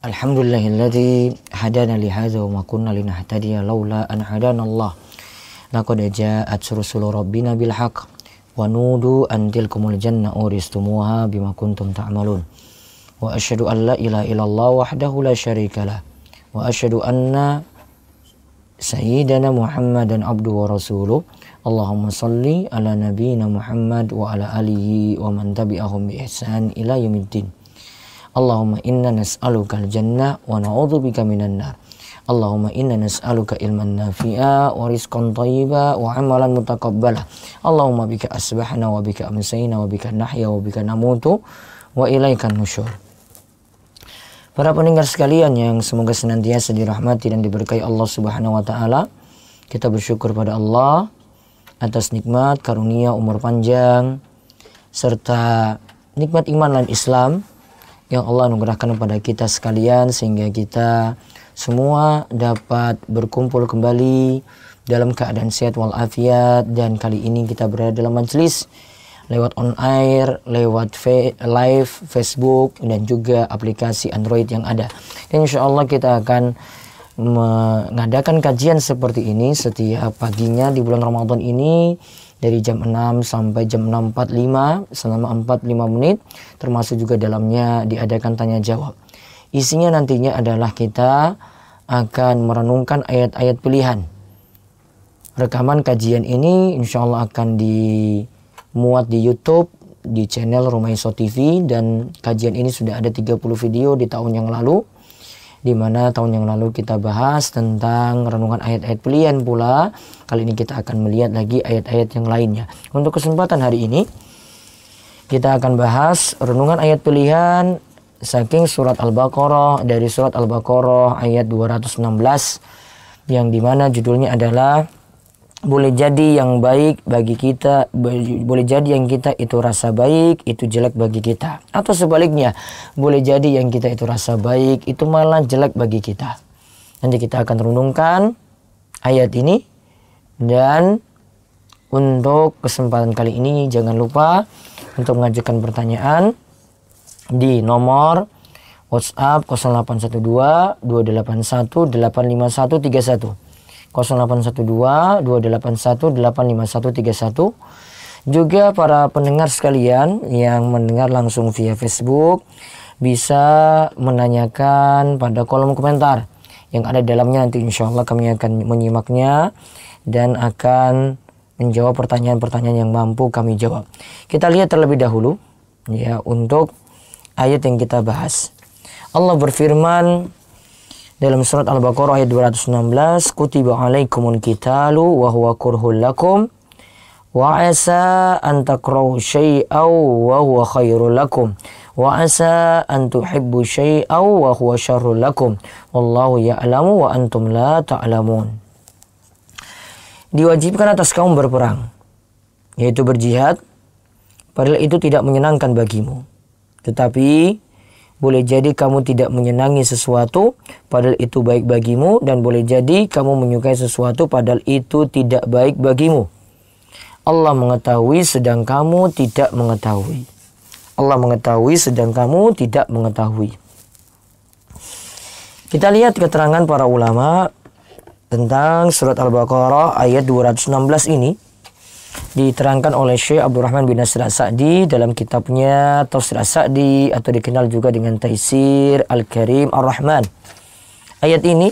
Alhamdulillahilladzi hadana li hadza wa ma kunna linahtadiya laula an hadanallah. Laqad ja'at rusulu rabbina bil haqq wa nudu an tilkumul janna uristumuha bima kuntum ta'malun. Wa asyhadu an la ilaha illallah wahdahu la syarikalah. Wa asyhadu anna sayyidana Muhammadan abduhu wa rasuluh. Allahumma salli ala nabiyyina Muhammad wa ala alihi wa man tabi'ahum bi ihsan ila yaumiddin. Allahumma inna nas'aluka al-jannah wa na'udzubika minan nar. Allahumma inna nas'aluka ilman nafi'a wa rizqan thayyiba wa amalan mutaqabbala. Allahumma bika asbahna wa bika amsayna wa bika nahya wa bika namutu wa ilaikan nusyur. Para pendengar sekalian yang semoga senantiasa dirahmati dan diberkahi Allah Subhanahu wa taala, kita bersyukur pada Allah atas nikmat karunia umur panjang serta nikmat iman dan Islam yang Allah anugerahkan kepada kita sekalian, sehingga kita semua dapat berkumpul kembali dalam keadaan sehat walafiat. Dan kali ini kita berada dalam majelis lewat on air, lewat live Facebook dan juga aplikasi Android yang ada. Dan insya Allah kita akan mengadakan kajian seperti ini setiap paginya di bulan Ramadan ini, dari jam 6 sampai jam 6.45 selama 45 menit, termasuk juga dalamnya diadakan tanya jawab. Isinya nantinya adalah kita akan merenungkan ayat-ayat pilihan. Rekaman kajian ini insya Allah akan dimuat di YouTube di channel Rumaiso TV, dan kajian ini sudah ada 30 video di tahun yang lalu, di mana tahun yang lalu kita bahas tentang renungan ayat-ayat pilihan pula. Kali ini kita akan melihat lagi ayat-ayat yang lainnya. Untuk kesempatan hari ini kita akan bahas renungan ayat pilihan saking surat Al-Baqarah, dari surat Al-Baqarah ayat 216, yang dimana judulnya adalah boleh jadi yang baik bagi kita, boleh jadi yang kita itu rasa baik itu jelek bagi kita, atau sebaliknya, boleh jadi yang kita itu rasa baik itu malah jelek bagi kita. Nanti kita akan renungkan ayat ini. Dan untuk kesempatan kali ini jangan lupa untuk mengajukan pertanyaan di nomor WhatsApp 0812 281 85131. 0812 281 85131. Juga para pendengar sekalian yang mendengar langsung via Facebook bisa menanyakan pada kolom komentar yang ada dalamnya. Nanti insya Allah kami akan menyimaknya dan akan menjawab pertanyaan-pertanyaan yang mampu kami jawab. Kita lihat terlebih dahulu ya untuk ayat yang kita bahas. Allah berfirman dalam surat Al-Baqarah ayat 216, kutiba alaikumul qitalu wa huwa kurhul lakum wa asa an takrahu syai'aw wa huwa khairul lakum wa asa an tuhibbu syai'aw wa huwa syarrul lakum wallahu ya'lamu wa antum la ta'lamun. Diwajibkan atas kaum berperang, yaitu berjihad, padahal itu tidak menyenangkan bagimu. Tetapi boleh jadi kamu tidak menyenangi sesuatu padahal itu baik bagimu, dan boleh jadi kamu menyukai sesuatu padahal itu tidak baik bagimu. Allah mengetahui sedang kamu tidak mengetahui. Allah mengetahui sedang kamu tidak mengetahui. Kita lihat keterangan para ulama tentang surat Al-Baqarah ayat 216 ini. Diterangkan oleh Syekh Abdurrahman bin Nasir As-Sa'di dalam kitabnya Tafsir As-Sa'di, atau dikenal juga dengan Taisir Al-Karim Ar-Rahman. Ayat ini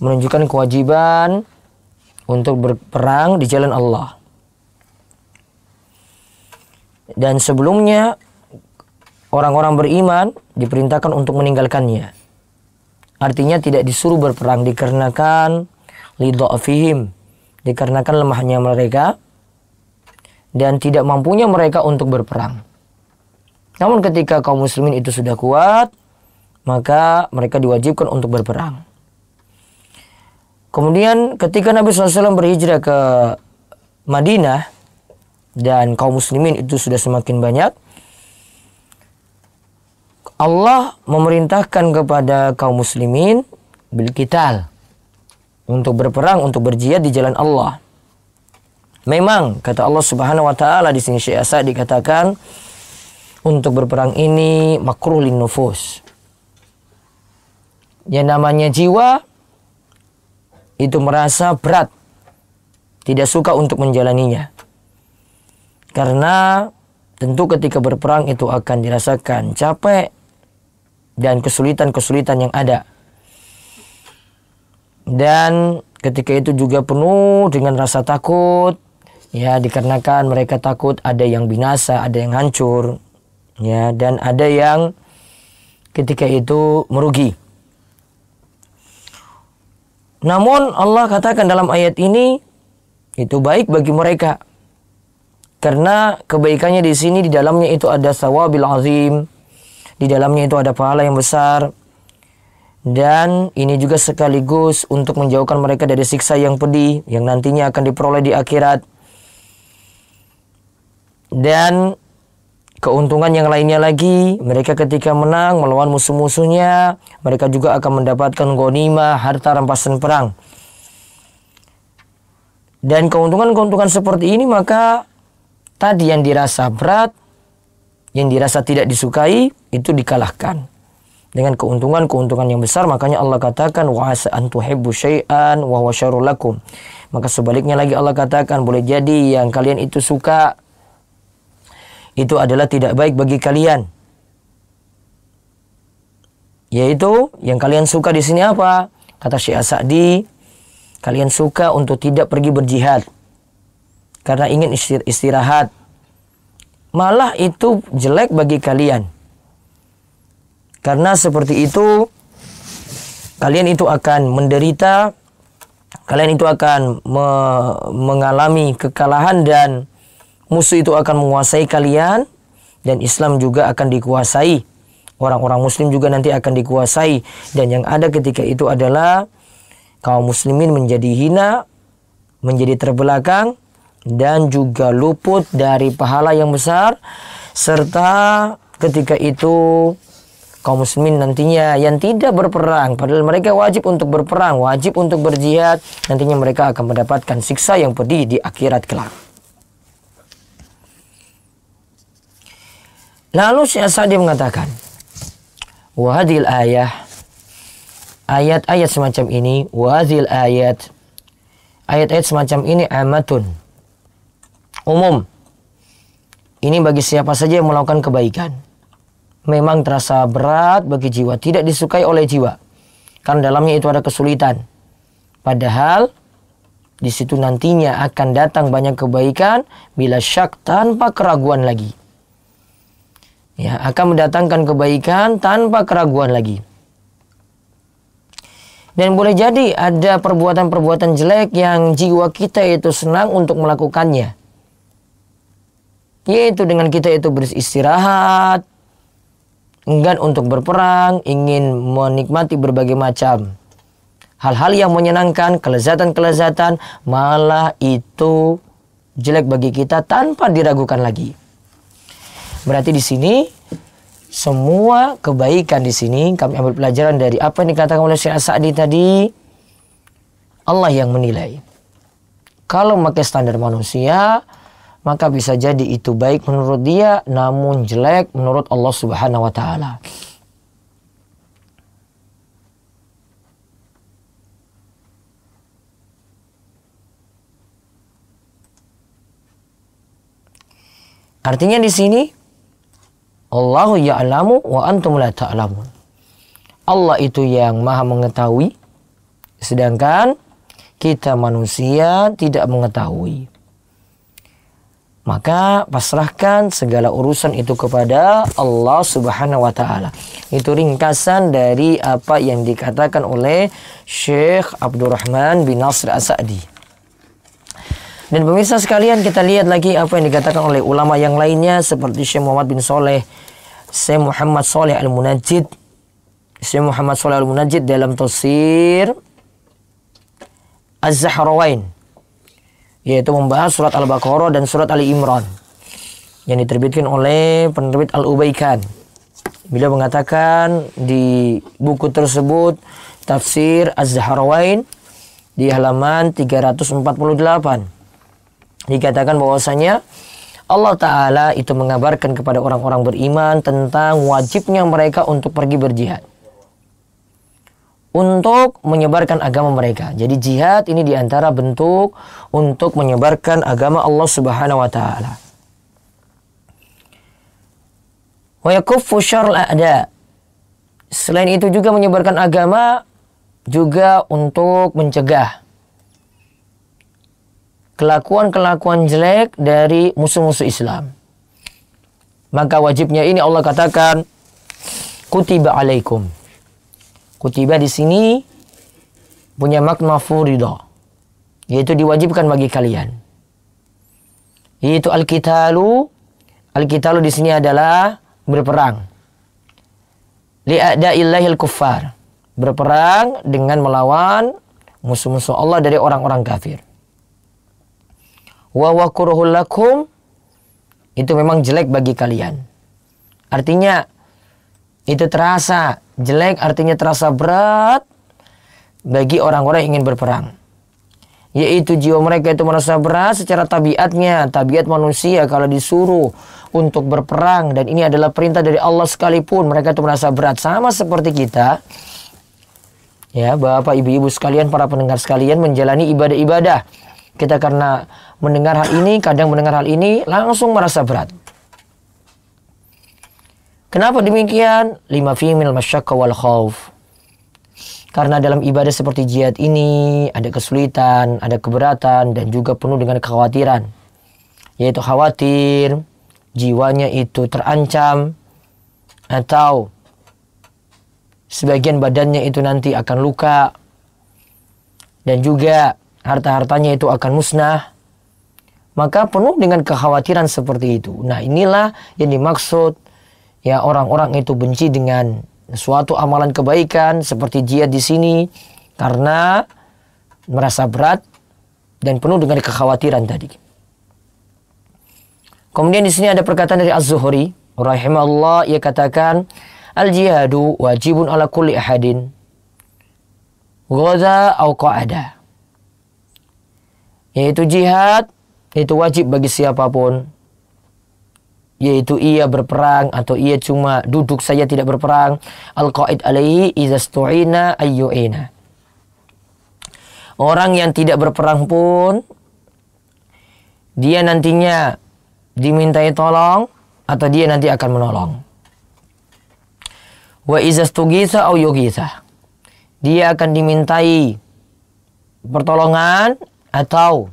menunjukkan kewajiban untuk berperang di jalan Allah. Dan sebelumnya orang-orang beriman diperintahkan untuk meninggalkannya. Artinya tidak disuruh berperang dikarenakan lidha'fihim, dikarenakan lemahnya mereka dan tidak mampunya mereka untuk berperang. Namun ketika kaum muslimin itu sudah kuat, maka mereka diwajibkan untuk berperang. Kemudian ketika Nabi SAW berhijrah ke Madinah dan kaum muslimin itu sudah semakin banyak, Allah memerintahkan kepada kaum muslimin bil qital, untuk berperang, untuk berjihad di jalan Allah. Memang kata Allah Subhanahu wa taala di sini, Syekh As-Sa'di dikatakan untuk berperang ini makruh lin nufus. Yang namanya jiwa itu merasa berat, tidak suka untuk menjalaninya. Karena tentu ketika berperang itu akan dirasakan capek dan kesulitan-kesulitan yang ada. Dan ketika itu juga penuh dengan rasa takut, ya, dikarenakan mereka takut ada yang binasa, ada yang hancur, ya, dan ada yang ketika itu merugi. Namun Allah katakan dalam ayat ini itu baik bagi mereka, karena kebaikannya di sini di dalamnya itu ada sawabil azim, di dalamnya itu ada pahala yang besar. Dan ini juga sekaligus untuk menjauhkan mereka dari siksa yang pedih yang nantinya akan diperoleh di akhirat. Dan keuntungan yang lainnya lagi, mereka ketika menang melawan musuh-musuhnya, mereka juga akan mendapatkan ghanimah, harta rampasan perang. Dan keuntungan-keuntungan seperti ini, maka tadi yang dirasa berat, yang dirasa tidak disukai, itu dikalahkan dengan keuntungan-keuntungan yang besar. Makanya Allah katakan wa asa an tuhibbu syai'an wa huwa syarrul lakum. Maka sebaliknya lagi Allah katakan boleh jadi yang kalian itu suka itu adalah tidak baik bagi kalian. Yaitu yang kalian suka di sini apa? Kata Syekh As-Sa'di, kalian suka untuk tidak pergi berjihad karena ingin istirahat. Malah itu jelek bagi kalian. Karena seperti itu, kalian itu akan menderita, kalian itu akan mengalami kekalahan dan musuh itu akan menguasai kalian, dan Islam juga akan dikuasai. Orang-orang muslim juga nanti akan dikuasai. Dan yang ada ketika itu adalah kaum muslimin menjadi hina, menjadi terbelakang, dan juga luput dari pahala yang besar. Serta ketika itu kaum muslimin nantinya yang tidak berperang, padahal mereka wajib untuk berperang, wajib untuk berjihad, nantinya mereka akan mendapatkan siksa yang pedih di akhirat kelak. Lalu Syekh As-Sa'di mengatakan, wahadil ayat-ayat semacam ini, wahadil ayat-ayat semacam ini amatun, umum. Ini bagi siapa saja yang melakukan kebaikan. Memang terasa berat bagi jiwa, tidak disukai oleh jiwa, karena dalamnya itu ada kesulitan. Padahal di situ nantinya akan datang banyak kebaikan bila syak, tanpa keraguan lagi. Ya, akan mendatangkan kebaikan tanpa keraguan lagi. Dan boleh jadi ada perbuatan-perbuatan jelek yang jiwa kita itu senang untuk melakukannya. Yaitu dengan kita itu beristirahat, enggan untuk berperang, ingin menikmati berbagai macam hal-hal yang menyenangkan, kelezatan-kelezatan, malah itu jelek bagi kita tanpa diragukan lagi. Berarti di sini semua kebaikan di sini kami ambil pelajaran dari apa yang dikatakan oleh Syekh As-Sa'di tadi. Allah yang menilai. Kalau memakai standar manusia, maka bisa jadi itu baik menurut dia, namun jelek menurut Allah Subhanahu wa Ta'ala. Artinya di sini Allahu ya'lamu wa antum la ta'lamun. Allah itu yang maha mengetahui, sedangkan kita manusia tidak mengetahui. Maka pasrahkan segala urusan itu kepada Allah Subhanahu wa Ta'ala. Itu ringkasan dari apa yang dikatakan oleh Syekh Abdurrahman bin Nasr As-Sa'di. Dan pemirsa sekalian, kita lihat lagi apa yang dikatakan oleh ulama yang lainnya seperti Syekh Muhammad bin Saleh, Syekh Muhammad Saleh Al-Munajjid. Syekh Muhammad Saleh Al-Munajjid dalam tafsir Az-Zahrawain, yaitu membahas surat Al-Baqarah dan surat Ali Imran yang diterbitkan oleh penerbit Al-Ubaikan. Beliau mengatakan di buku tersebut, tafsir Az-Zahrawain, di halaman 348, dikatakan bahwasanya Allah Ta'ala itu mengabarkan kepada orang-orang beriman tentang wajibnya mereka untuk pergi berjihad. untuk menyebarkan agama mereka. Jadi jihad ini diantara bentuk untuk menyebarkan agama Allah Subhanahu wa taala. Wa yakuffu syarrul a'da. Selain itu juga menyebarkan agama juga untuk mencegah kelakuan-kelakuan jelek dari musuh-musuh Islam. Maka wajibnya ini Allah katakan kutiba alaikum. Kutiba di sini punya makna furidah, yaitu diwajibkan bagi kalian. Yaitu al-qitalu. Al-qitalu di sini adalah berperang. Li'a'da'illahil kuffar. Berperang dengan melawan musuh-musuh Allah dari orang-orang kafir. Wa wakuruhul lakum, itu memang jelek bagi kalian. Artinya itu terasa jelek, artinya terasa berat bagi orang-orang yang ingin berperang. Yaitu jiwa mereka itu merasa berat secara tabiatnya, tabiat manusia kalau disuruh untuk berperang, dan ini adalah perintah dari Allah sekalipun mereka itu merasa berat, sama seperti kita. Ya, Bapak, Ibu-ibu sekalian, para pendengar sekalian, menjalani ibadah-ibadah. Kita karena mendengar hal ini, kadang mendengar hal ini langsung merasa berat. Kenapa demikian? Lima fi minal masyaqqa wal khauf. Karena dalam ibadah seperti jihad ini ada kesulitan, ada keberatan, dan juga penuh dengan kekhawatiran. Yaitu khawatir jiwanya itu terancam, atau sebagian badannya itu nanti akan luka, dan juga harta-hartanya itu akan musnah. Maka penuh dengan kekhawatiran seperti itu. Nah, inilah yang dimaksud ya orang-orang itu benci dengan suatu amalan kebaikan seperti jihad di sini, karena merasa berat dan penuh dengan kekhawatiran tadi. Kemudian di sini ada perkataan dari Az-Zuhri rahimahullah, ia katakan al-jihadu wajibun ala kulli ahadin ghaza aw qa'ada. Yaitu jihad itu wajib bagi siapapun, yaitu ia berperang atau ia cuma duduk saja tidak berperang. Al-qa'id alaihi idza stu'ina ayyu'ina. Orang yang tidak berperang pun dia nantinya dimintai tolong atau dia nanti akan menolong. Wa idza stughitha aw yughitha. Dia akan dimintai pertolongan atau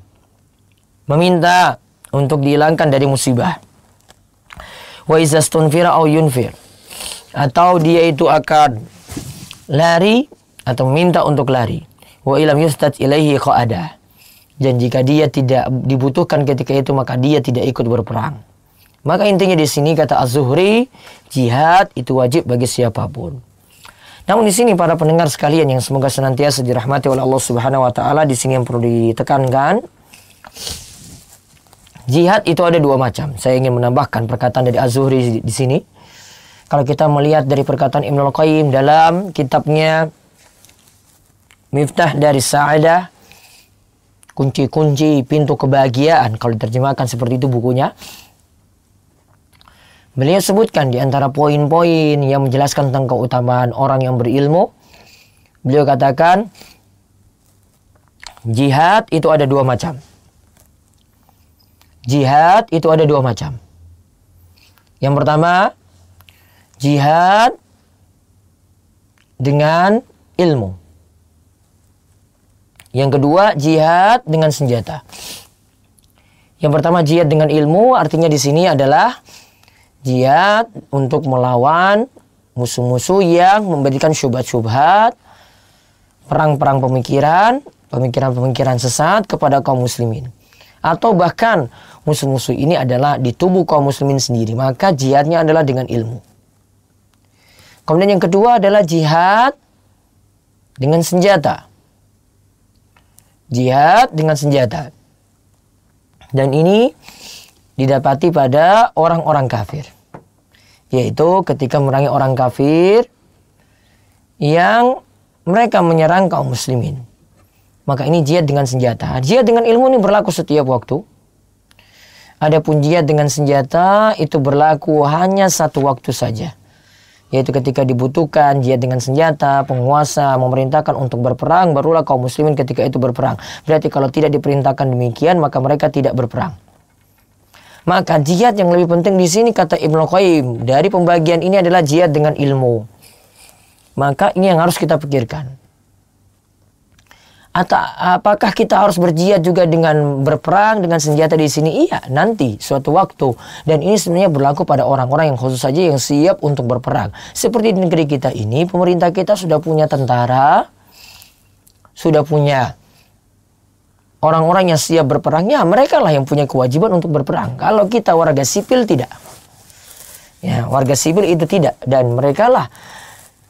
meminta untuk dihilangkan dari musibah. Wa idza stunfira aw yunfir. Atau dia itu akan lari atau meminta untuk lari. Wa ilam yustat ilaihi qa'ada. Dan jika dia tidak dibutuhkan ketika itu, maka dia tidak ikut berperang. Maka intinya di sini kata Az-Zuhri, jihad itu wajib bagi siapapun. Namun di sini para pendengar sekalian yang semoga senantiasa dirahmati oleh Allah Subhanahu wa taala, di sini yang perlu ditekankan, jihad itu ada dua macam. Saya ingin menambahkan perkataan dari Az-Zuhri di sini. Kalau kita melihat dari perkataan Ibnul Qayyim dalam kitabnya Miftah dari Sa'adah, kunci-kunci pintu kebahagiaan, kalau diterjemahkan seperti itu bukunya, beliau sebutkan di antara poin-poin yang menjelaskan tentang keutamaan orang yang berilmu. Beliau katakan jihad itu ada dua macam. Jihad itu ada dua macam. Yang pertama, jihad dengan ilmu. Yang kedua, jihad dengan senjata. Yang pertama, jihad dengan ilmu, artinya di sini adalah jihad untuk melawan musuh-musuh yang memberikan syubhat-syubhat, perang-perang pemikiran, pemikiran-pemikiran sesat kepada kaum muslimin. Atau bahkan musuh-musuh ini adalah di tubuh kaum muslimin sendiri, maka jihadnya adalah dengan ilmu. Kemudian yang kedua adalah jihad dengan senjata. Jihad dengan senjata. Dan ini didapati pada orang-orang kafir. Yaitu ketika memerangi orang kafir yang mereka menyerang kaum muslimin. Maka ini jihad dengan senjata. Jihad dengan ilmu ini berlaku setiap waktu. Adapun jihad dengan senjata itu berlaku hanya satu waktu saja. yaitu ketika dibutuhkan jihad dengan senjata, penguasa memerintahkan untuk berperang, barulah kaum muslimin ketika itu berperang. Berarti kalau tidak diperintahkan demikian, maka mereka tidak berperang. Maka jihad yang lebih penting di sini kata Ibnu Qayyim dari pembagian ini adalah jihad dengan ilmu. Maka ini yang harus kita pikirkan. Atau apakah kita harus berjihad juga dengan berperang dengan senjata di sini? Iya, nanti suatu waktu. Dan ini sebenarnya berlaku pada orang-orang yang khusus saja yang siap untuk berperang. Seperti di negeri kita ini, pemerintah kita sudah punya tentara, sudah punya orang-orang yang siap berperang. Ya, mereka lah yang punya kewajiban untuk berperang. Kalau kita warga sipil tidak. Ya, warga sipil itu tidak. Dan mereka lah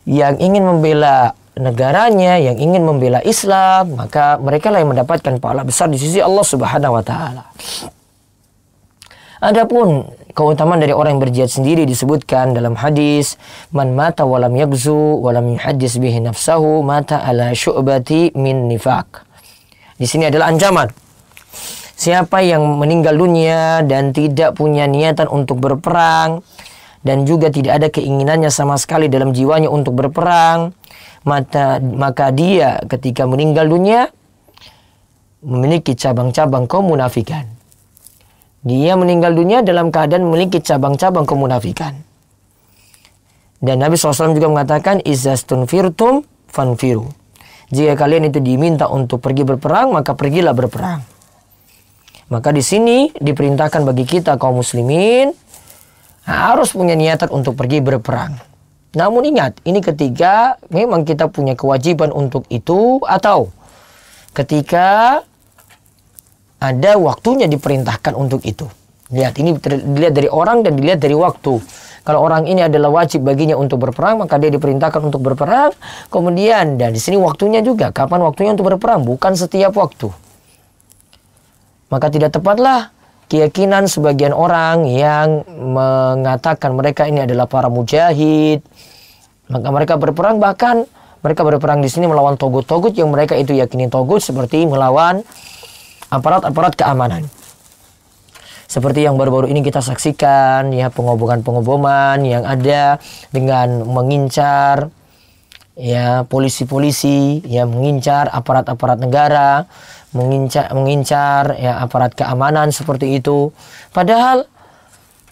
yang ingin membela negaranya, yang ingin membela Islam, maka mereka lah yang mendapatkan pahala besar di sisi Allah Subhanahu wa taala. Adapun keutamaan dari orang yang berjihad sendiri disebutkan dalam hadis, man mata walam yaghzu walam yuhaddis bihi nafsahu mata ala syu'bati min nifaq. Di sini adalah ancaman. Siapa yang meninggal dunia dan tidak punya niatan untuk berperang dan juga tidak ada keinginannya sama sekali dalam jiwanya untuk berperang, maka dia ketika meninggal dunia memiliki cabang-cabang kemunafikan. Dia meninggal dunia dalam keadaan memiliki cabang-cabang kemunafikan. Dan Nabi SAW juga mengatakan, izastunfirtum fanfiru. Jika kalian itu diminta untuk pergi berperang, maka pergilah berperang. Maka di sini diperintahkan bagi kita kaum muslimin harus punya niatan untuk pergi berperang. Namun ingat, ini ketika memang kita punya kewajiban untuk itu atau ketika ada waktunya diperintahkan untuk itu. Lihat, ini dilihat dari orang dan dilihat dari waktu. Kalau orang ini adalah wajib baginya untuk berperang, maka dia diperintahkan untuk berperang. Kemudian, dan di sini waktunya juga, kapan waktunya untuk berperang, bukan setiap waktu. Maka tidak tepatlah keyakinan sebagian orang yang mengatakan mereka ini adalah para mujahid. Maka mereka berperang, bahkan mereka berperang di sini melawan togut-togut yang mereka itu yakini togut, seperti melawan aparat-aparat keamanan. Seperti yang baru-baru ini kita saksikan, ya, pengoboman-pengoboman yang ada dengan mengincar ya polisi-polisi, ya, mengincar aparat-aparat negara, mengincar ya aparat keamanan seperti itu. Padahal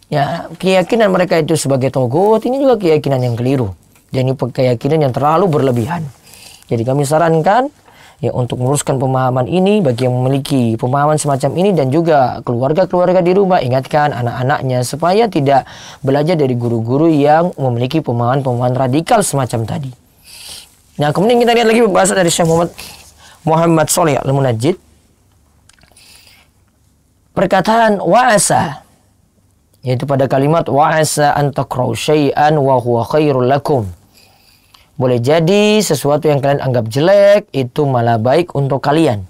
ya keyakinan mereka itu sebagai togut ini juga keyakinan yang keliru. Dan ini keyakinan yang terlalu berlebihan. Jadi kami sarankan ya untuk meluruskan pemahaman ini bagi yang memiliki pemahaman semacam ini, dan juga keluarga-keluarga di rumah ingatkan anak-anaknya supaya tidak belajar dari guru-guru yang memiliki pemahaman-pemahaman radikal semacam tadi. Nah, kemudian kita lihat lagi pembahasan dari Syekh Muhammad Shalih Al-Munajjid. Perkataan wa'asa, yaitu pada kalimat wa'asa an takrahu syai'an wa huwa khairul lakum. Boleh jadi sesuatu yang kalian anggap jelek itu malah baik untuk kalian.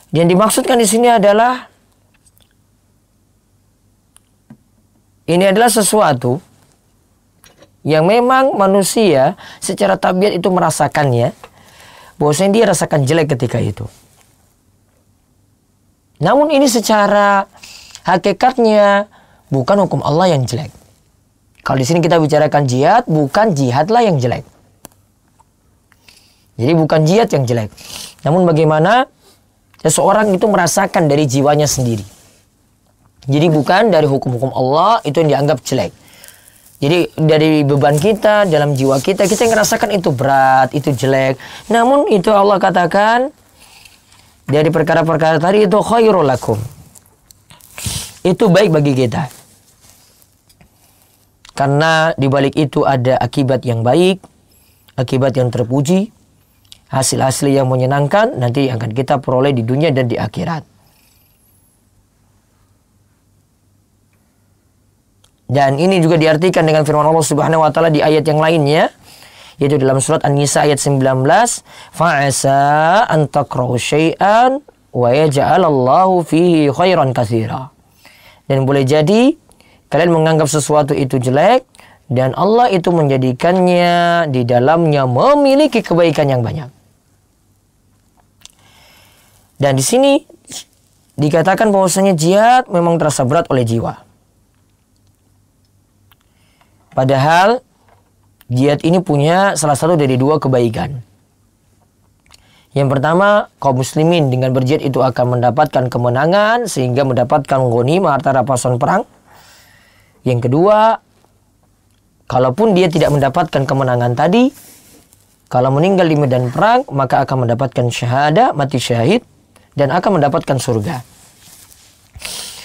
Yang dimaksudkan di sini adalah ini adalah sesuatu yang memang manusia secara tabiat itu merasakannya, bahwasanya dia rasakan jelek ketika itu. Namun ini secara hakikatnya bukan hukum Allah yang jelek. Kalau di sini kita bicarakan jihad, bukan jihadlah yang jelek. Jadi bukan jihad yang jelek. Namun bagaimana seseorang itu merasakan dari jiwanya sendiri. Jadi bukan dari hukum-hukum Allah itu yang dianggap jelek. Jadi dari beban kita, dalam jiwa kita, kita ngerasakan itu berat, itu jelek. Namun itu Allah katakan dari perkara-perkara tadi itu khairul lakum. Itu baik bagi kita. Karena di balik itu ada akibat yang baik, akibat yang terpuji, hasil-hasil yang menyenangkan nanti akan kita peroleh di dunia dan di akhirat. Dan ini juga diartikan dengan firman Allah Subhanahu wa taala di ayat yang lainnya, yaitu dalam surat An-Nisa ayat 19, fa'asa an takrahu syai'an wa yaj'alallahu fihi khairan katsira. Dan boleh jadi kalian menganggap sesuatu itu jelek dan Allah itu menjadikannya di dalamnya memiliki kebaikan yang banyak. Dan di sini dikatakan bahwasanya jihad memang terasa berat oleh jiwa. Padahal jihad ini punya salah satu dari dua kebaikan. Yang pertama, kaum muslimin dengan berjihad itu akan mendapatkan kemenangan sehingga mendapatkan ghanimah harta rampasan perang. Yang kedua, kalaupun dia tidak mendapatkan kemenangan tadi, kalau meninggal di medan perang, maka akan mendapatkan syahadah, mati syahid, dan akan mendapatkan surga.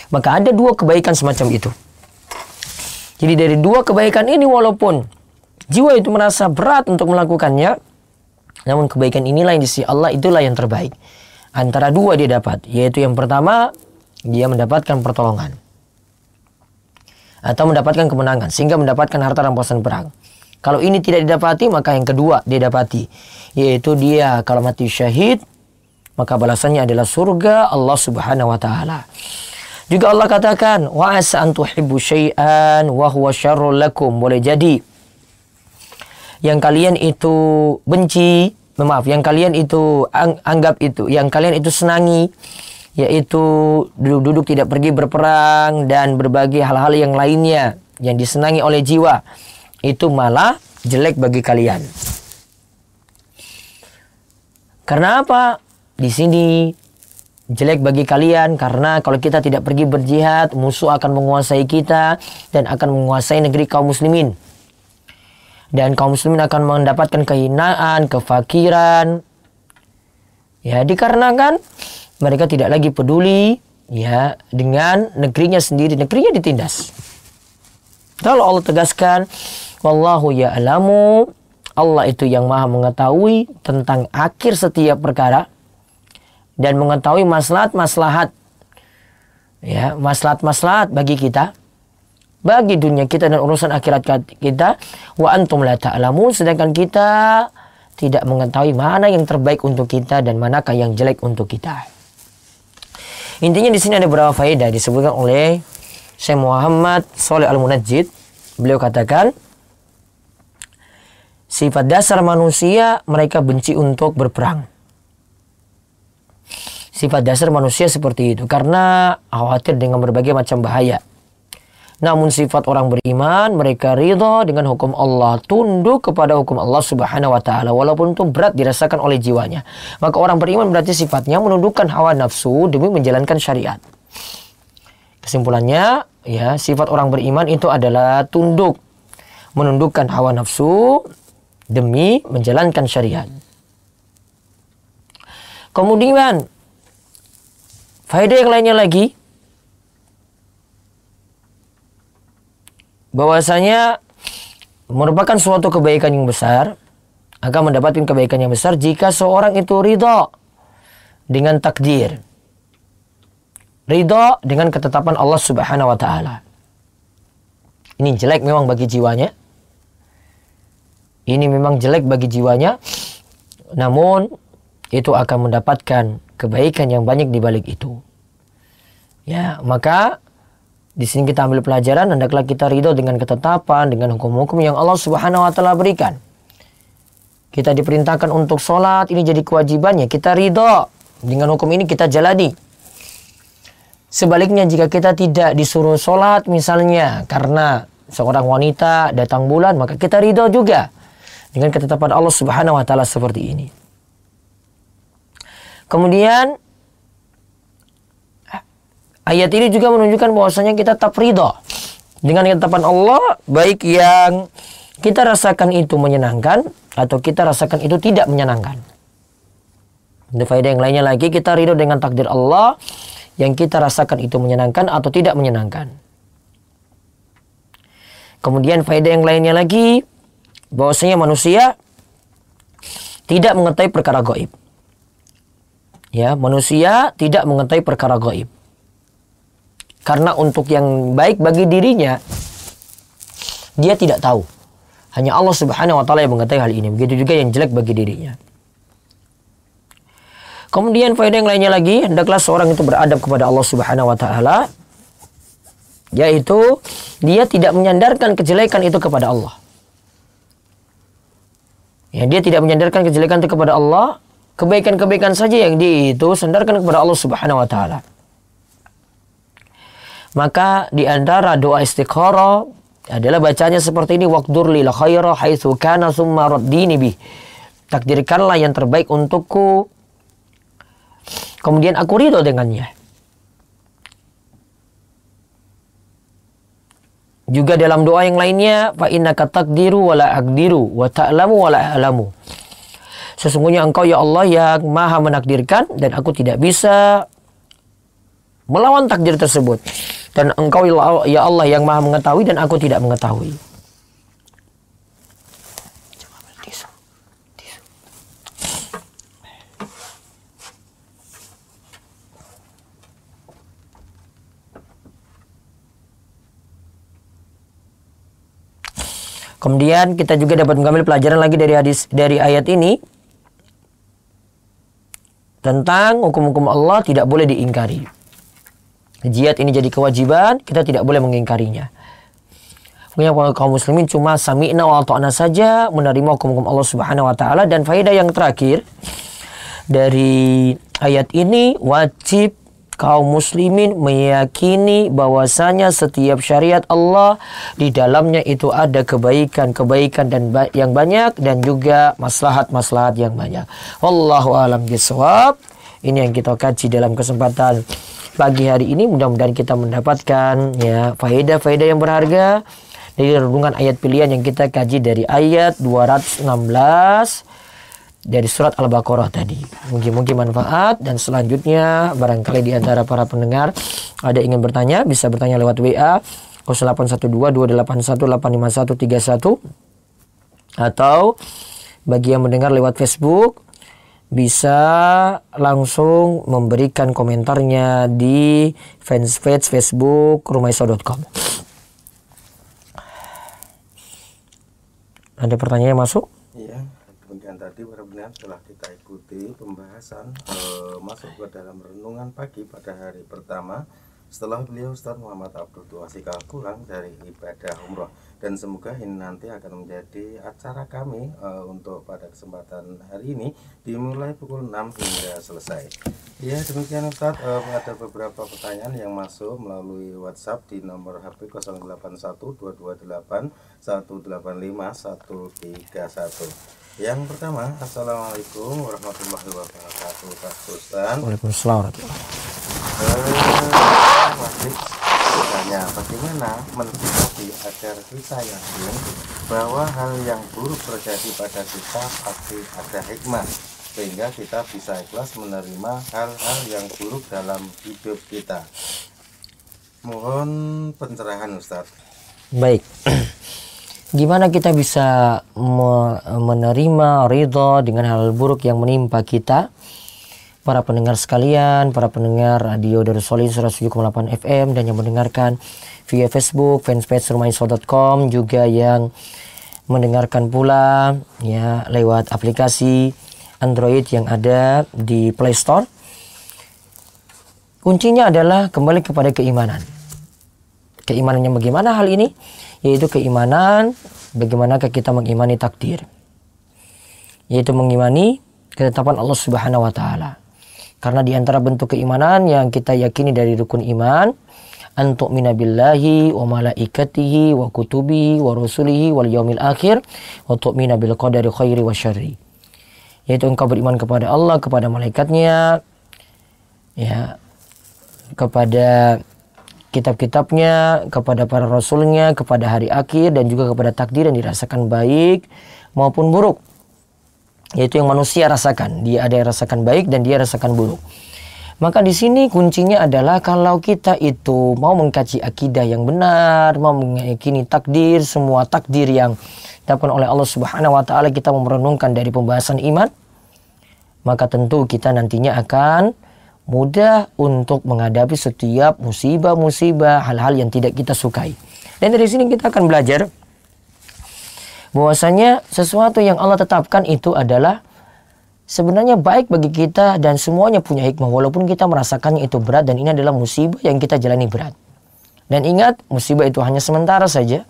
Maka ada dua kebaikan semacam itu. Jadi dari dua kebaikan ini, walaupun jiwa itu merasa berat untuk melakukannya, namun kebaikan inilah yang di sisi Allah itulah yang terbaik. Antara dua dia dapat, yaitu yang pertama, dia mendapatkan pertolongan. Atau mendapatkan kemenangan, sehingga mendapatkan harta rampasan perang. Kalau ini tidak didapati, maka yang kedua dia dapati, yaitu dia kalau mati syahid, maka balasannya adalah surga Allah Subhanahu wa taala. Juga Allah katakan, wa asa an tuhibbu syai'an wa huwa syarrul lakum. Boleh jadi yang kalian itu benci, yang kalian itu anggap itu, yang kalian itu senangi, yaitu duduk-duduk tidak pergi berperang dan berbagai hal-hal yang lainnya yang disenangi oleh jiwa, itu malah jelek bagi kalian. Karena apa? Di sini jelek bagi kalian karena kalau kita tidak pergi berjihad, musuh akan menguasai kita dan akan menguasai negeri kaum muslimin. Dan kaum muslimin akan mendapatkan kehinaan, kefakiran. Ya, dikarenakan mereka tidak lagi peduli ya dengan negerinya sendiri, negerinya ditindas. Kalau Allah tegaskan, wallahu ya'lamu, Allah itu yang maha mengetahui tentang akhir setiap perkara dan mengetahui maslahat-maslahat, ya, maslahat-maslahat bagi kita, bagi dunia kita dan urusan akhirat kita. Wa antum la ta'lamun, sedangkan kita tidak mengetahui mana yang terbaik untuk kita dan manakah yang jelek untuk kita. Intinya di sini ada beberapa faedah disebutkan oleh Syekh Muhammad Shalih Al-Munajjid. Beliau katakan, sifat dasar manusia mereka benci untuk berperang. Sifat dasar manusia seperti itu karena khawatir dengan berbagai macam bahaya. Namun sifat orang beriman, mereka ridha dengan hukum Allah, tunduk kepada hukum Allah Subhanahu wa taala walaupun itu berat dirasakan oleh jiwanya. Maka orang beriman berarti sifatnya menundukkan hawa nafsu demi menjalankan syariat. Kesimpulannya, ya, sifat orang beriman itu adalah tunduk, menundukkan hawa nafsu demi menjalankan syariat. Kemudian faedah yang lainnya lagi, bahwasanya merupakan suatu kebaikan yang besar, akan mendapatkan kebaikan yang besar jika seorang itu ridha dengan takdir, ridha dengan ketetapan Allah Subhanahu wa taala. Ini jelek memang bagi jiwanya. Ini memang jelek bagi jiwanya, namun itu akan mendapatkan kebaikan yang banyak di balik itu. Ya, maka di sini kita ambil pelajaran, hendaklah kita ridho dengan ketetapan, dengan hukum-hukum yang Allah Subhanahu wa taala berikan. Kita diperintahkan untuk sholat, ini jadi kewajibannya. Kita ridho dengan hukum ini, kita jalani. Sebaliknya jika kita tidak disuruh sholat misalnya karena seorang wanita datang bulan, maka kita ridho juga dengan ketetapan Allah Subhanahu wa taala seperti ini. Kemudian ayat ini juga menunjukkan bahwasanya kita tetap ridho dengan ketetapan Allah, baik yang kita rasakan itu menyenangkan atau kita rasakan itu tidak menyenangkan. Ada faedah yang lainnya lagi, kita ridho dengan takdir Allah yang kita rasakan itu menyenangkan atau tidak menyenangkan. Kemudian faedah yang lainnya lagi, bahwasanya manusia tidak mengetahui perkara gaib. Ya, manusia tidak mengetahui perkara gaib. Karena untuk yang baik bagi dirinya, dia tidak tahu. Hanya Allah Subhanahu wa taala yang mengetahui hal ini. Begitu juga yang jelek bagi dirinya. Kemudian faedah yang lainnya lagi, hendaklah seorang itu beradab kepada Allah Subhanahu wa taala, yaitu dia tidak menyandarkan kejelekan itu kepada Allah. Ya, dia tidak menyandarkan kejelekan itu kepada Allah, kebaikan-kebaikan saja yang dia itu sandarkan kepada Allah Subhanahu wa taala. Maka di antara doa istikharah adalah bacanya seperti ini, waqdur lil khaira haitsu kana tsumma raddini bih. Takdirkanlah yang terbaik untukku, kemudian aku ridho dengannya. Juga dalam doa yang lainnya, fa innaka taqdiru wa la aqdiru wa ta'lamu wa la a'lamu. Sesungguhnya engkau ya Allah yang maha menakdirkan dan aku tidak bisa melawan takdir tersebut. Dan engkau ya Allah yang maha mengetahui dan aku tidak mengetahui. Kemudian kita juga dapat mengambil pelajaran lagi dari ayat ini tentang hukum-hukum Allah tidak boleh diingkari. Jihad ini jadi kewajiban, kita tidak boleh mengingkarinya. Punya kaum muslimin cuma sami'na wa ata'na saja, menerima hukum-hukum Allah Subhanahu wa taala. Dan faedah yang terakhir dari ayat ini, wajib kaum muslimin meyakini bahwasanya setiap syariat Allah di dalamnya itu ada kebaikan-kebaikan dan yang banyak dan juga maslahat-maslahat yang banyak. Wallahu a'lam bishawab. Ini yang kita kaji dalam kesempatan pagi hari ini. Mudah-mudahan kita mendapatkan ya faedah-faedah yang berharga dari renungan ayat pilihan yang kita kaji dari ayat 216 dari surat Al-Baqarah tadi. Mungkin manfaat. Dan selanjutnya barangkali di antara para pendengar ada ingin bertanya, bisa bertanya lewat WA 0812-281-85131, atau bagi yang mendengar lewat Facebook bisa langsung memberikan komentarnya di fanpage Facebook rumaiso.com. Ada pertanyaan yang masuk? Iya. Kemudian tadi para pendengar setelah kita ikuti pembahasan masuk ke dalam renungan pagi pada hari pertama setelah beliau Ustaz Muhammad Abdul Tuasikal pulang dari ibadah umroh, dan semoga ini nanti akan menjadi acara kami untuk pada kesempatan hari ini dimulai pukul 6 hingga selesai. Ya demikian Ustaz, ada beberapa pertanyaan yang masuk melalui WhatsApp di nomor HP 081228185131. Yang pertama, Assalamualaikum warahmatullahi wabarakatuh, Pak Ustaz. Waalaikumsalam. Wajib bertanya, bagaimana mensikapi agar kita yakin bahwa hal yang buruk terjadi pada kita pasti ada hikmah, sehingga kita bisa ikhlas menerima hal-hal yang buruk dalam hidup kita. Mohon pencerahan Ustaz. Baik. Gimana kita bisa menerima ridha dengan hal buruk yang menimpa kita? Para pendengar sekalian, para pendengar radio Darussolin 107,8 FM dan yang mendengarkan via Facebook, fanpage rumaiso.com, juga yang mendengarkan pula ya lewat aplikasi Android yang ada di Play Store. Kuncinya adalah kembali kepada keimanan. Keimanannya bagaimana hal ini? Yaitu keimanan bagaimanakah kita mengimani takdir, yaitu mengimani ketetapan Allah Subhanahu wa taala. Karena di antara bentuk keimanan yang kita yakini dari rukun iman, antu'mina billahi wa malaikatihi wa kutubihi wa rusulihi wal yaumil akhir wa tu'mina bil qadari khairi wa syarri. Yaitu engkau beriman kepada Allah, kepada malaikatnya, ya, kepada kitab-kitabnya, kepada para rasulnya, kepada hari akhir, dan juga kepada takdir yang dirasakan baik maupun buruk. Yaitu yang manusia rasakan. Dia ada yang rasakan baik dan dia rasakan buruk. Maka di sini kuncinya adalah kalau kita itu mau mengkaji akidah yang benar, mau meyakini takdir, semua takdir yang dilakukan oleh Allah Subhanahu wa taala, kita mau merenungkan dari pembahasan iman, maka tentu kita nantinya akan mudah untuk menghadapi setiap musibah-musibah, hal-hal yang tidak kita sukai. Dan dari sini kita akan belajar bahwasanya sesuatu yang Allah tetapkan itu adalah sebenarnya baik bagi kita dan semuanya punya hikmah, walaupun kita merasakannya itu berat, dan ini adalah musibah yang kita jalani berat. Dan ingat, musibah itu hanya sementara saja.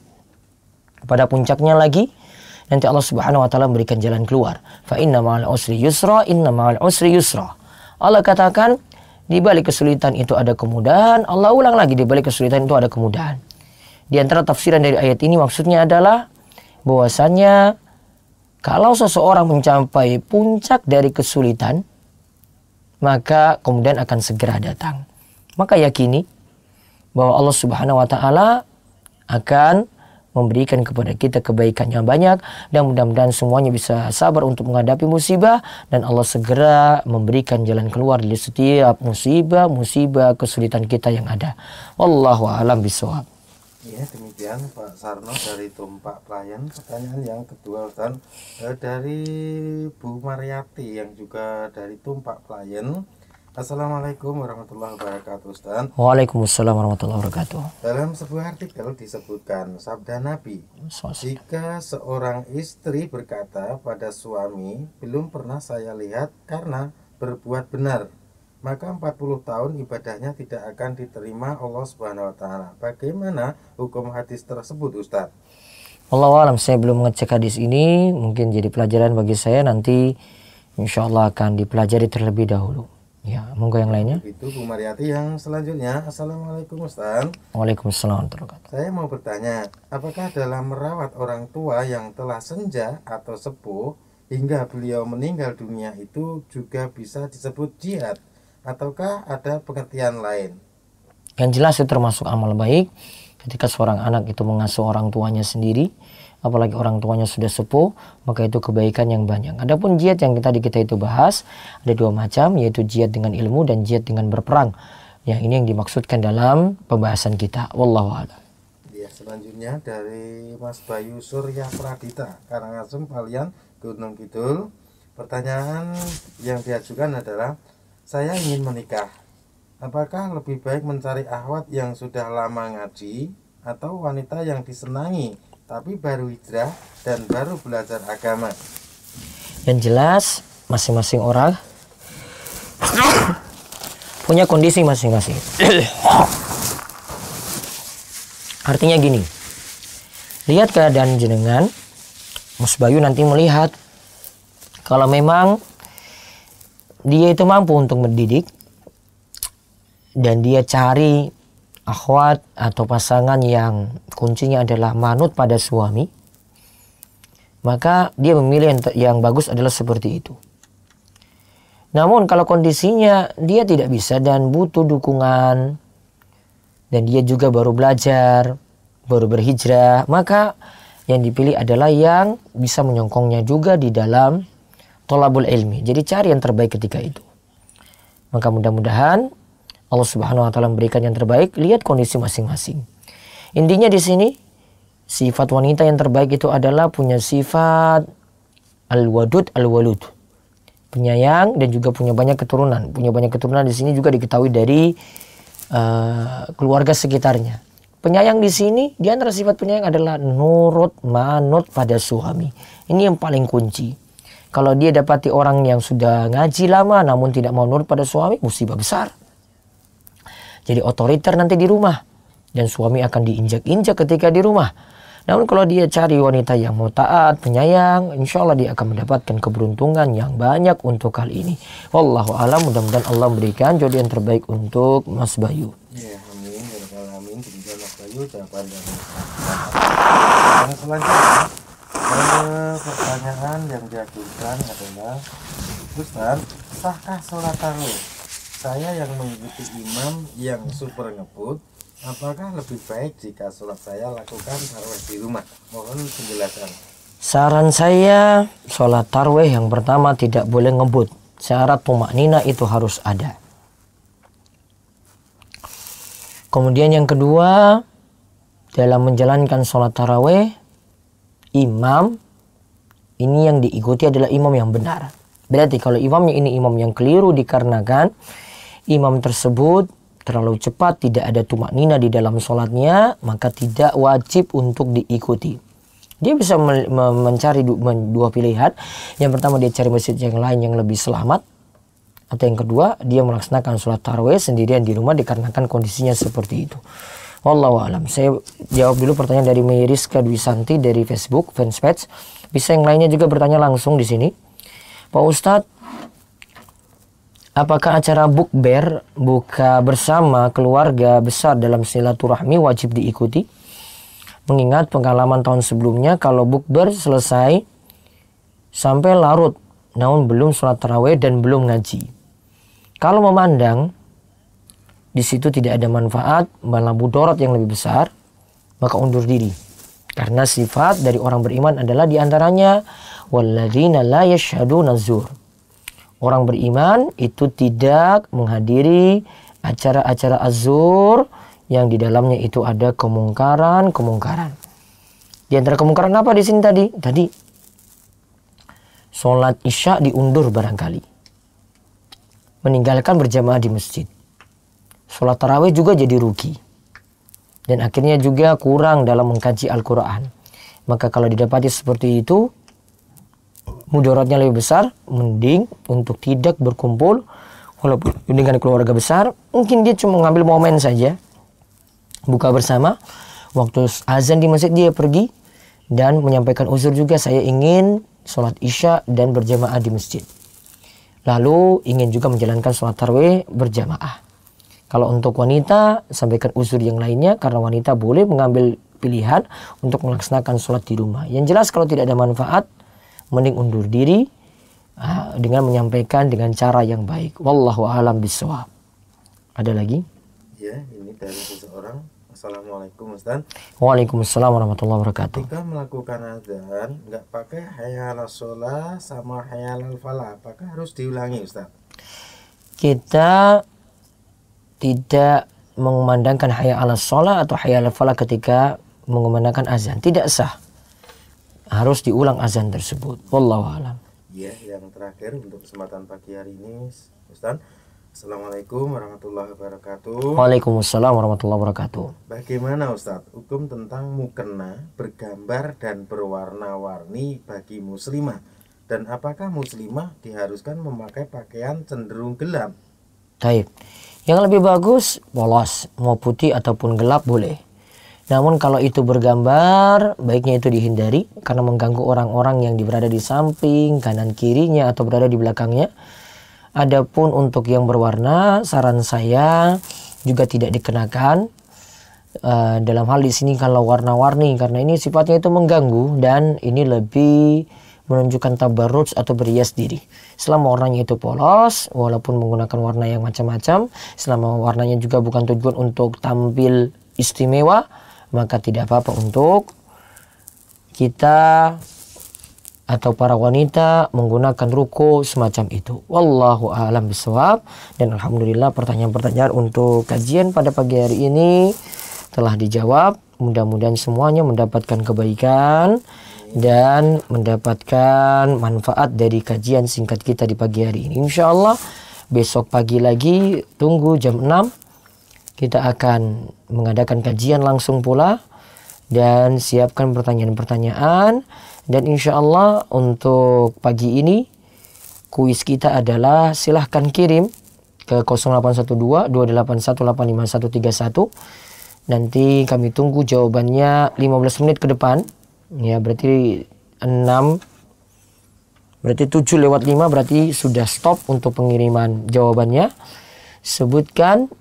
Pada puncaknya lagi nanti Allah Subhanahu wa taala memberikan jalan keluar. Fa inna ma'al usri yusra, inna ma'al usri yusra. Allah katakan Di balik kesulitan itu ada kemudahan. Allah ulang lagi, di balik kesulitan itu ada kemudahan. Di antara tafsiran dari ayat ini maksudnya adalah bahwasannya kalau seseorang mencapai puncak dari kesulitan, maka kemudian akan segera datang. Maka yakini bahwa Allah Subhanahu wa taala akan memberikan kepada kita kebaikan yang banyak, dan mudah-mudahan semuanya bisa sabar untuk menghadapi musibah, dan Allah segera memberikan jalan keluar dari setiap musibah kesulitan kita yang ada. Wallahu a'lam bishawab. Ya, demikian Pak Sarno dari Tumpak Pelayan. Pertanyaan yang kedua Ustaz, dari Bu Mariati yang juga dari Tumpak Pelayan. Assalamualaikum warahmatullahi wabarakatuh Ustaz. Waalaikumsalam warahmatullahi wabarakatuh. Dalam sebuah artikel disebutkan sabda Nabi, jika seorang istri berkata pada suami, belum pernah saya lihat karena berbuat benar, maka 40 tahun ibadahnya tidak akan diterima Allah Subhanahu wa taala. Bagaimana hukum hadis tersebut Ustaz? Wallahu a'lam, saya belum mengecek hadis ini, mungkin jadi pelajaran bagi saya, nanti insyaallah akan dipelajari terlebih dahulu. Ya, monggo yang lainnya. Itu Bu Mariati yang selanjutnya. Assalamualaikum Ustaz. Waalaikumsalam warahmatullahi wabarakatuh. Saya mau bertanya, apakah dalam merawat orang tua yang telah senja atau sepuh hingga beliau meninggal dunia itu juga bisa disebut jihad, ataukah ada pengertian lain? Yang jelas itu termasuk amal baik ketika seorang anak itu mengasuh orang tuanya sendiri, apalagi orang tuanya sudah sepuh, maka itu kebaikan yang banyak. Adapun jihad yang tadi kita itu bahas, ada dua macam, yaitu jihad dengan ilmu dan jihad dengan berperang. Yang ini yang dimaksudkan dalam pembahasan kita. Wallahu a'lam. Ya, selanjutnya dari Mas Bayu Surya Pradita, Karangasem, Palian, Gunung Kidul. Pertanyaan yang diajukan adalah, saya ingin menikah. Apakah lebih baik mencari akhwat yang sudah lama ngaji atau wanita yang disenangi tapi baru hijrah dan baru belajar agama? Yang jelas masing-masing orang punya kondisi masing-masing. Artinya gini, lihat keadaan jenengan, Mas Bayu nanti melihat kalau memang dia itu mampu untuk mendidik dan dia cari akhwat atau pasangan yang kuncinya adalah manut pada suami, maka dia memilih yang bagus adalah seperti itu. Namun kalau kondisinya dia tidak bisa dan butuh dukungan, dan dia juga baru belajar, baru berhijrah, maka yang dipilih adalah yang bisa menyokongnya juga di dalam thalabul ilmi. Jadi cari yang terbaik ketika itu. Maka mudah-mudahan Allah Subhanahu wa taala memberikan yang terbaik. Lihat kondisi masing-masing. Intinya di sini sifat wanita yang terbaik itu adalah punya sifat al-wadud al-walud, penyayang dan juga punya banyak keturunan. Punya banyak keturunan di sini juga diketahui dari keluarga sekitarnya. Penyayang di sini, di antara sifat penyayang adalah nurut manut pada suami. Ini yang paling kunci. Kalau dia dapati orang yang sudah ngaji lama namun tidak mau nurut pada suami, musibah besar. Jadi otoriter nanti di rumah, dan suami akan diinjak-injak ketika di rumah. Namun kalau dia cari wanita yang mau taat, penyayang, insya Allah dia akan mendapatkan keberuntungan yang banyak untuk hal ini. Wallahu a'lam, mudah-mudahan Allah memberikan jodoh yang terbaik untuk Mas Bayu. Ya, amin. Amin. Demikian Mas Bayu jawaban dari yang selanjutnya. Pertanyaan yang diajukan adalah, Ustaz, sahkah sholat tarawih? Saya yang mengikuti imam yang super ngebut, apakah lebih baik jika sholat saya lakukan tarawih di rumah? Mohon penjelasan. Saran saya, sholat tarawih yang pertama tidak boleh ngebut. Syarat tumaknina itu harus ada. Kemudian yang kedua, dalam menjalankan sholat tarawih, imam ini yang diikuti adalah imam yang benar. Berarti kalau imamnya ini imam yang keliru dikarenakan imam tersebut terlalu cepat, tidak ada tumaknina di dalam sholatnya, maka tidak wajib untuk diikuti. Dia bisa mencari dua pilihan. Yang pertama, dia cari masjid yang lain yang lebih selamat. Atau yang kedua, dia melaksanakan sholat tarawih sendirian di rumah dikarenakan kondisinya seperti itu. Wallahu a'lam. Saya jawab dulu pertanyaan dari Miriska Dwi-Santi dari Facebook fanspage. Bisa yang lainnya juga bertanya langsung di sini. Pak Ustadz, Apakah acara bukber, buka bersama keluarga besar dalam silaturahmi wajib diikuti? Mengingat pengalaman tahun sebelumnya, kalau bukber selesai sampai larut, namun belum sholat tarawih dan belum ngaji. Kalau memandang di situ tidak ada manfaat, malah mudarat yang lebih besar, maka undur diri. Karena sifat dari orang beriman adalah diantaranya walladzina la yashhaduna zur. Orang beriman itu tidak menghadiri acara-acara azur yang di dalamnya itu ada kemungkaran. Di antara kemungkaran apa di sini tadi? Tadi sholat isya diundur barangkali. Meninggalkan berjamaah di masjid. Sholat tarawih juga jadi rugi. Dan akhirnya juga kurang dalam mengkaji Al-Quran. Maka kalau didapati seperti itu, mudaratnya lebih besar, mending untuk tidak berkumpul walaupun dengan keluarga besar. Mungkin dia cuma mengambil momen saja, buka bersama, waktu azan di masjid dia pergi dan menyampaikan uzur juga, saya ingin sholat isya dan berjamaah di masjid. Lalu ingin juga menjalankan sholat tarawih berjamaah. Kalau untuk wanita, sampaikan uzur yang lainnya, karena wanita boleh mengambil pilihan untuk melaksanakan sholat di rumah. Yang jelas kalau tidak ada manfaat, mending undur diri dengan menyampaikan dengan cara yang baik. Wallahu a'lam bishawab. Ada lagi? Ya, ini dari seseorang. Assalamualaikum Ustaz. Waalaikumsalam warahmatullahi wabarakatuh. Ketika melakukan azan nggak pakai hayya 'alas shalah sama hayya 'alal falah, apakah harus diulangi Ustaz? Kita tidak mengumandangkan hayya 'alas shalah atau hayya 'alal falah ketika mengumandangkan azan. Tidak sah. Harus diulang azan tersebut. Wallahu a'lam. Ya, yang terakhir untuk kesempatan pagi hari ini Ustaz. Assalamualaikum warahmatullahi wabarakatuh. Waalaikumsalam warahmatullahi wabarakatuh. Bagaimana Ustadz hukum tentang mukena bergambar dan berwarna-warni bagi muslimah? Dan apakah muslimah diharuskan memakai pakaian cenderung gelap? Taib. Yang lebih bagus polos, mau putih ataupun gelap boleh. Namun kalau itu bergambar, baiknya itu dihindari karena mengganggu orang-orang yang berada di samping, kanan kirinya atau berada di belakangnya. Adapun untuk yang berwarna, saran saya juga tidak dikenakan. Dalam hal di sini kalau warna-warni, karena ini sifatnya itu mengganggu dan ini lebih menunjukkan tabarruj atau berhias diri. Selama warnanya itu polos, walaupun menggunakan warna yang macam-macam, selama warnanya juga bukan tujuan untuk tampil istimewa, maka tidak apa-apa untuk kita atau para wanita menggunakan ruko semacam itu. Wallahu a'lam bishawab. Dan alhamdulillah pertanyaan-pertanyaan untuk kajian pada pagi hari ini telah dijawab. Mudah-mudahan semuanya mendapatkan kebaikan dan mendapatkan manfaat dari kajian singkat kita di pagi hari ini. Insya Allah besok pagi lagi tunggu jam 6 kita akan mengadakan kajian langsung pula dan siapkan pertanyaan-pertanyaan. Dan insya Allah untuk pagi ini kuis kita adalah silahkan kirim ke 0812 281 85131. Nanti kami tunggu jawabannya 15 menit ke depan. Ya berarti 7:05 berarti sudah stop untuk pengiriman jawabannya. Sebutkan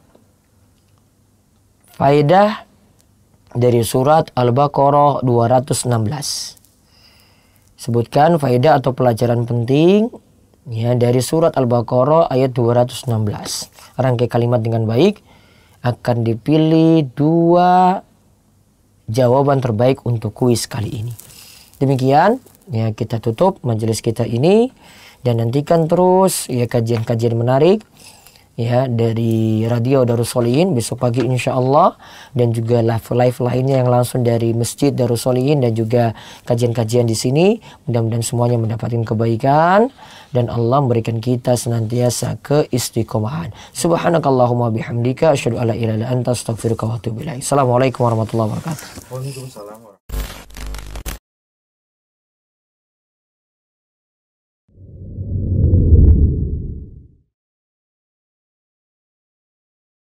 faedah dari surat Al-Baqarah 216. Sebutkan faedah atau pelajaran penting ya dari surat Al-Baqarah ayat 216. Rangkai kalimat dengan baik, akan dipilih 2 jawaban terbaik untuk kuis kali ini. Demikian ya kita tutup majelis kita ini dan nantikan terus ya kajian-kajian menarik ya dari Radio Darus Sholihin besok pagi insya Allah, dan juga live lainnya yang langsung dari Masjid Darus Sholihin dan juga kajian-kajian di sini. Mudah-mudahan semuanya mendapatkan kebaikan dan Allah memberikan kita senantiasa keistiqomahan. Subhanakallahumma bihamdika asyhadu alla ilaha illa anta astaghfiruka wa atubu ilaik. Assalamualaikum warahmatullahi wabarakatuh. Waalaikumsalam.